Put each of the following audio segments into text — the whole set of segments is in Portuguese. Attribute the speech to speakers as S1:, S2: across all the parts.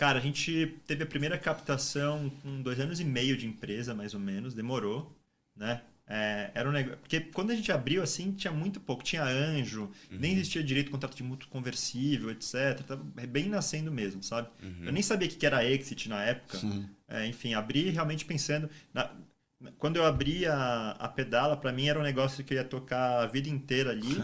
S1: Cara, a gente teve a primeira captação com 2 anos e meio de empresa, mais ou menos. Demorou, né? Era um negócio... Porque quando a gente abriu, assim, tinha muito pouco. Tinha anjo, nem existia direito de contrato de mútuo conversível, etc. Tava bem nascendo mesmo, sabe? Eu nem sabia o que era exit na época. Enfim, abri realmente pensando... Quando eu abri a Pedala, para mim era um negócio que eu ia tocar a vida inteira ali.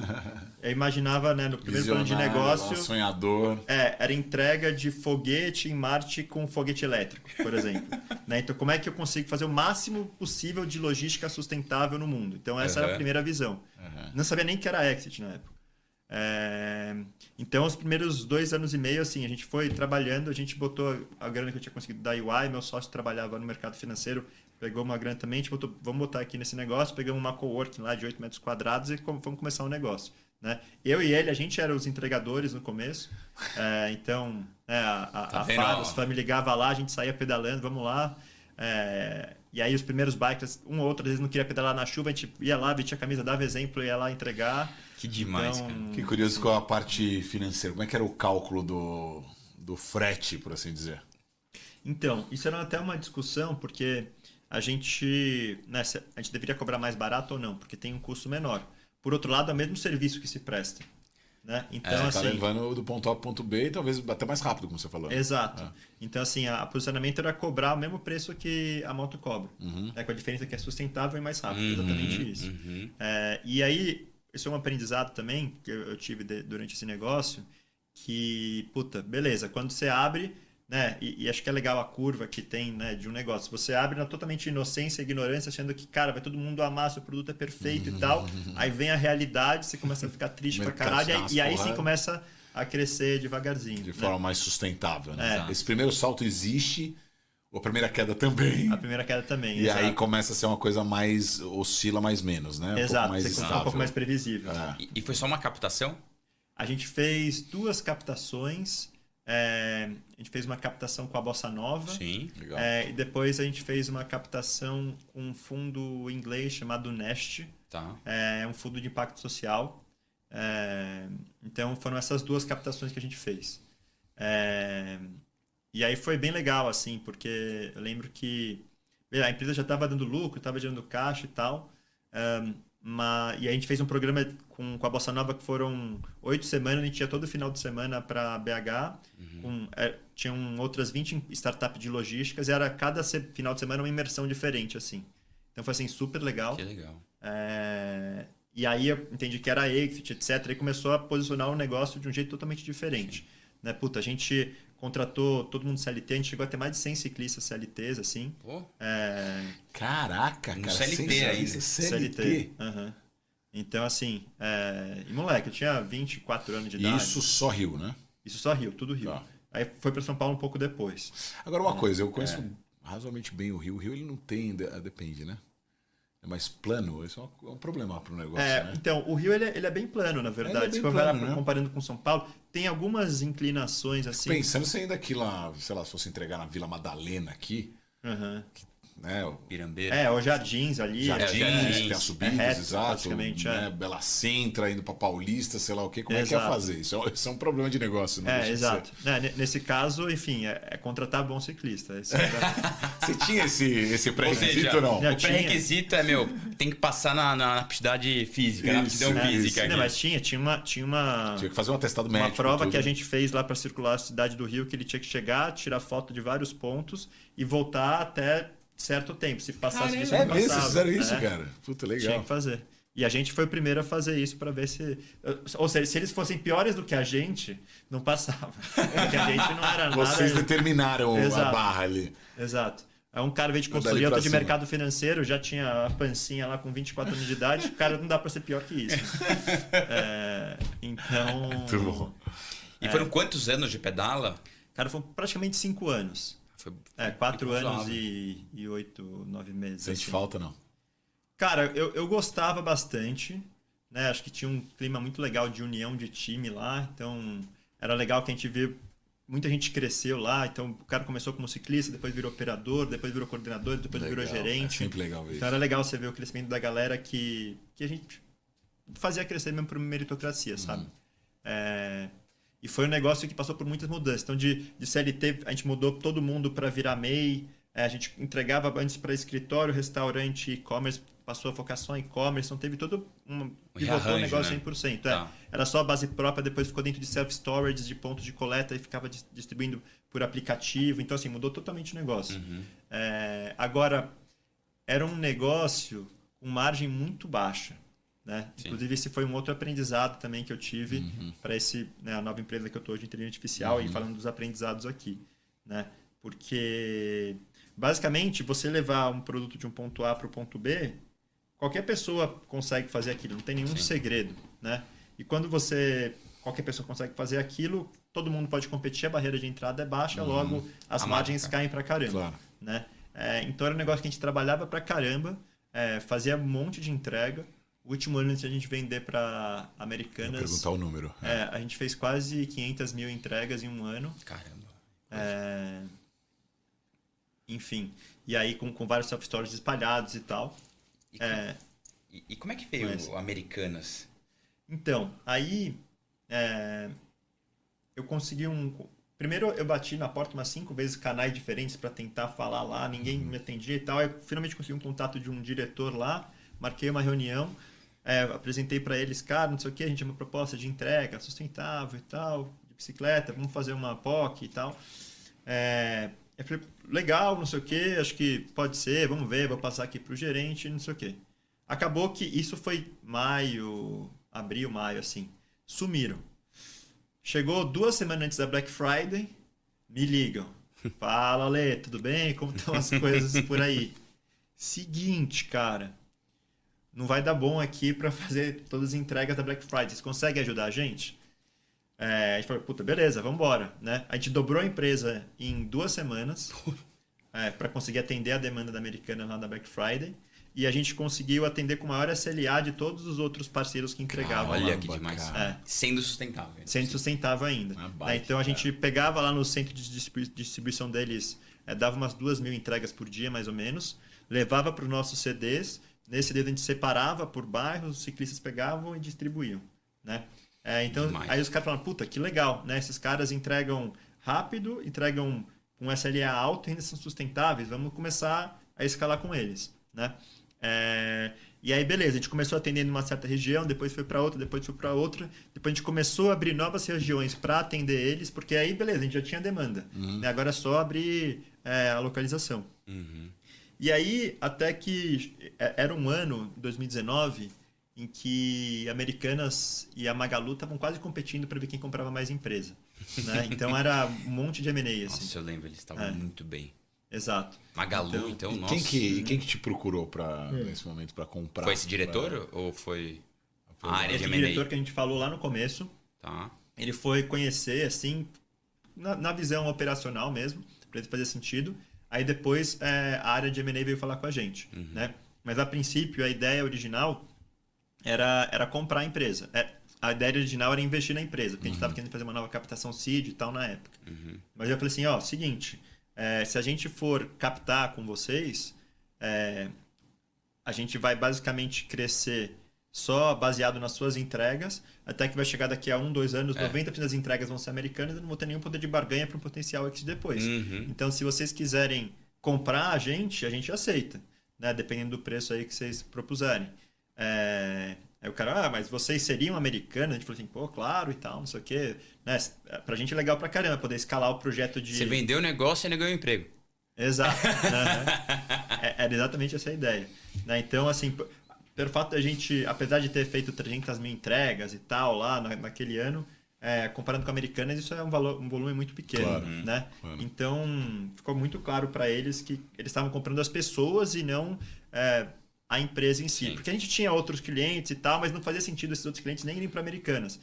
S1: Eu imaginava, né, no primeiro plano de negócio...
S2: Sonhador.
S1: Era entrega de foguete em Marte com foguete elétrico, por exemplo. Né? Então, como é que eu consigo fazer o máximo possível de logística sustentável no mundo? Então, essa era a primeira visão. Não sabia nem que era exit na época. Então, os primeiros 2 anos e meio, assim, a gente foi trabalhando, a gente botou a grana que eu tinha conseguido da UI, meu sócio trabalhava no mercado financeiro, pegou uma grana também, a gente botou, vamos botar aqui nesse negócio, pegamos uma coworking lá de 8 metros quadrados e vamos começar um negócio. Né? Eu e ele, a gente era os entregadores no começo, então a Fábio me ligava lá, a gente saía pedalando, vamos lá. E aí os primeiros bikers, um ou outro, às vezes não queria pedalar na chuva, a gente ia lá, vestia a camisa, dava exemplo, ia lá entregar.
S3: Que demais,
S1: então,
S3: cara.
S2: Que curioso com a parte financeira. Como é que era o cálculo do frete, por assim dizer?
S1: Então, isso era até uma discussão, porque a gente deveria cobrar mais barato ou não, porque tem um custo menor. Por outro lado, é o mesmo serviço que se presta. Né? Então,
S2: você está levando do ponto A para o ponto B e talvez até mais rápido, como você falou.
S1: Exato. Então, assim, o posicionamento era cobrar o mesmo preço que a moto cobra. Com a diferença que é sustentável e mais rápido. Exatamente isso. E aí, esse é um aprendizado também que eu tive durante esse negócio, que, beleza, quando você abre... Né? E acho que é legal a curva que tem, né, de um negócio. Você abre na totalmente inocência e ignorância, achando que, cara, vai todo mundo amar, seu produto é perfeito e tal. Aí vem a realidade, você começa a ficar triste pra caralho. E aí sim começa a crescer devagarzinho.
S2: De forma mais sustentável. Né? Esse primeiro salto existe, a primeira queda também.
S1: A primeira queda também.
S2: E aí começa a ser uma coisa mais... oscila mais menos, né?
S1: Exato,
S2: pouco mais estável.
S1: Um pouco mais previsível.
S3: E foi só uma captação?
S1: A gente fez 2 captações... a gente fez uma captação com a Bossa Nova.
S3: Sim,
S2: legal.
S1: E depois a gente fez uma captação com um fundo inglês chamado Nest.
S3: Tá.
S1: É um fundo de impacto social. Então foram essas 2 captações que a gente fez. E aí foi bem legal, assim, porque eu lembro que a empresa já estava dando lucro, estava gerando caixa e tal. E a gente fez um programa com a Bossa Nova que foram 8 semanas, a gente ia todo final de semana para BH, tinham outras 20 startups de logísticas e era cada final de semana uma imersão diferente, assim. Então foi assim, super legal.
S3: Que legal.
S1: E aí eu entendi que era exit, etc. E começou a posicionar o negócio de um jeito totalmente diferente. Né? A gente contratou todo mundo CLT, a gente chegou a ter mais de 100 ciclistas CLTs, assim.
S3: Pô.
S2: Caraca, cara.
S3: CLT ainda.
S2: CLT.
S1: Então, assim, e moleque, eu tinha 24 anos de idade.
S2: Isso só Rio, né?
S1: Isso só Rio, tudo Rio.
S2: Tá.
S1: Aí foi para São Paulo um pouco depois.
S2: Agora uma coisa, eu conheço razoavelmente bem o Rio. O Rio ele não tem, depende, né? É mais plano, isso é um problema para o negócio, né?
S1: Então, o Rio ele é bem plano, na verdade. Se for
S2: né?
S1: comparando com São Paulo, tem algumas inclinações assim.
S2: Pensando se ainda aqui lá, sei lá, se fosse entregar na Vila Madalena aqui, né?
S3: Pirambeira.
S1: Os Jardins ali.
S2: Jardins, tem as subidas,
S1: reto,
S2: exato.
S1: praticamente,
S2: né? Bela Sintra, indo para Paulista, sei lá o quê. Como é que ia fazer? Isso é um problema de negócio, né?
S1: Exato. Nesse caso, enfim, é contratar bom ciclista.
S2: Você tinha esse pré-requisito ou não?
S3: O pré-requisito tem que passar na aptidade física, na aptidão física.
S1: Não, mas tinha
S2: que fazer um atestado médico.
S1: Uma prova que a gente fez lá para circular a cidade do Rio, que ele tinha que chegar, tirar foto de vários pontos e voltar até certo tempo. Se passasse disso, não passava.
S2: Vocês fizeram isso, cara? Puta, legal.
S1: Tinha que fazer. E a gente foi o primeiro a fazer isso para ver se... Ou seja, se eles fossem piores do que a gente, não passava. Porque a gente não era nada...
S2: Vocês determinaram a barra ali.
S1: Exato. Aí um cara veio de consultoria, outro de mercado financeiro, já tinha a pancinha lá com 24 anos de idade. O cara não dá para ser pior que isso. Então...
S2: Muito bom.
S3: E foram quantos anos de pedala?
S1: Cara, foram praticamente 5 anos. 4 anos e 8, 9 meses.
S2: Sente falta, não?
S1: Cara, eu gostava bastante, né? Acho que tinha um clima muito legal de união de time lá, então era legal que a gente viu, muita gente cresceu lá, então o cara começou como ciclista, depois virou operador, depois virou coordenador, depois virou gerente.
S2: É sempre legal ver isso.
S1: Então era legal você ver o crescimento da galera que a gente fazia crescer mesmo por meritocracia, sabe? E foi um negócio que passou por muitas mudanças. Então, de CLT, a gente mudou todo mundo para virar MEI. A gente entregava antes para escritório, restaurante, e-commerce, passou a focar só em e-commerce. Então, teve todo pivotou o negócio, né? 100%. Tá. Era só a base própria, depois ficou dentro de self-storage, de ponto de coleta, e ficava distribuindo por aplicativo. Então, assim, mudou totalmente o negócio. Agora, era um negócio com margem muito baixa. Né? Inclusive, esse foi um outro aprendizado também que eu tive para a nova empresa que eu estou hoje, inteligência artificial, e falando dos aprendizados aqui. Né? Porque, basicamente, você levar um produto de um ponto A para o ponto B, qualquer pessoa consegue fazer aquilo, não tem nenhum segredo. Né? E quando qualquer pessoa consegue fazer aquilo, todo mundo pode competir, a barreira de entrada é baixa, logo as margens caem para caramba.
S2: Claro.
S1: Né? Então, era um negócio que a gente trabalhava para caramba, fazia um monte de entrega. O último ano antes de a gente vender para Americanas...
S2: Vou perguntar o número.
S1: A gente fez quase 500 mil entregas em um ano.
S3: Caramba.
S1: Enfim. E aí com vários self-stores espalhados e tal.
S3: E como é que veio o Americanas?
S1: Então, aí... eu consegui Primeiro eu bati na porta umas 5 vezes canais diferentes para tentar falar lá. Ninguém me atendia e tal. Aí, eu finalmente consegui um contato de um diretor lá. Marquei uma reunião. Apresentei para eles, cara, não sei o que, a gente tinha uma proposta de entrega sustentável e tal, de bicicleta, vamos fazer uma POC e tal. Eu falei, legal, não sei o que, acho que pode ser, vamos ver, vou passar aqui pro gerente, não sei o que. Acabou que isso foi abril, maio, assim. Sumiram. Chegou 2 semanas antes da Black Friday, me ligam. Fala, Lê, tudo bem? Como estão as coisas por aí? Seguinte, cara, não vai dar bom aqui para fazer todas as entregas da Black Friday. Vocês conseguem ajudar a gente? A gente falou, puta, beleza, vamos embora. Né? A gente dobrou a empresa em 2 semanas para conseguir atender a demanda da Americana lá da Black Friday. E a gente conseguiu atender com maior SLA de todos os outros parceiros que entregavam.
S3: Olha que demais. Sendo sustentável.
S1: Sendo sustentável ainda. Então a gente pegava lá no centro de distribuição deles, dava umas 2.000 entregas por dia, mais ou menos. Levava para os nossos CDs. Nesse CD a gente separava por bairros, os ciclistas pegavam e distribuíam. Né? Então, aí os caras falaram, puta, que legal. Né? Esses caras entregam rápido, entregam com SLA alto e ainda são sustentáveis. Vamos começar a escalar com eles. Né? E aí, beleza, a gente começou atendendo uma certa região, depois foi para outra, depois foi para outra. Depois a gente começou a abrir novas regiões para atender eles, porque aí, beleza, a gente já tinha demanda. Né? Agora é só abrir a localização. E aí, até que era um ano, 2019, em que Americanas e a Magalu estavam quase competindo para ver quem comprava mais empresa. Né? Então era um monte de M&A. Assim.
S3: Nossa, eu lembro, eles estavam muito bem.
S1: Exato.
S3: Magalu, então nossa.
S2: Quem que te procurou nesse momento para comprar?
S3: Foi esse diretor ou foi a área de M&A?
S1: Esse diretor que a gente falou lá no começo, ele foi conhecer, assim, na visão operacional mesmo, para ele fazer sentido. Aí depois a área de M&A veio falar com a gente. Né? Mas a princípio, a ideia original era comprar a empresa. A ideia original era investir na empresa, porque a gente estava querendo fazer uma nova captação seed e tal na época. Mas eu falei assim, seguinte, se a gente for captar com vocês, a gente vai basicamente crescer só baseado nas suas entregas, até que vai chegar daqui a 1, 2 anos, 90% das entregas vão ser americanas e eu não vou ter nenhum poder de barganha para um potencial exit depois. Então, se vocês quiserem comprar a gente aceita, né? Dependendo do preço aí que vocês propuserem. Aí o cara, mas vocês seriam americanos? A gente falou assim, pô, claro e tal, não sei o quê. Né? Pra gente é legal pra caramba poder escalar o projeto de...
S3: Você vendeu o negócio e ainda ganhou emprego.
S1: Exato. Né? Era exatamente essa a ideia. Né? Então, assim, pelo fato da gente, apesar de ter feito 300 mil entregas e tal lá naquele ano, comparando com Americanas, isso é um volume muito pequeno.
S2: Claro,
S1: né?
S2: Claro.
S1: Então, ficou muito claro para eles que eles estavam comprando as pessoas e não a empresa em si. Porque a gente tinha outros clientes e tal, mas não fazia sentido esses outros clientes nem irem para Americanas.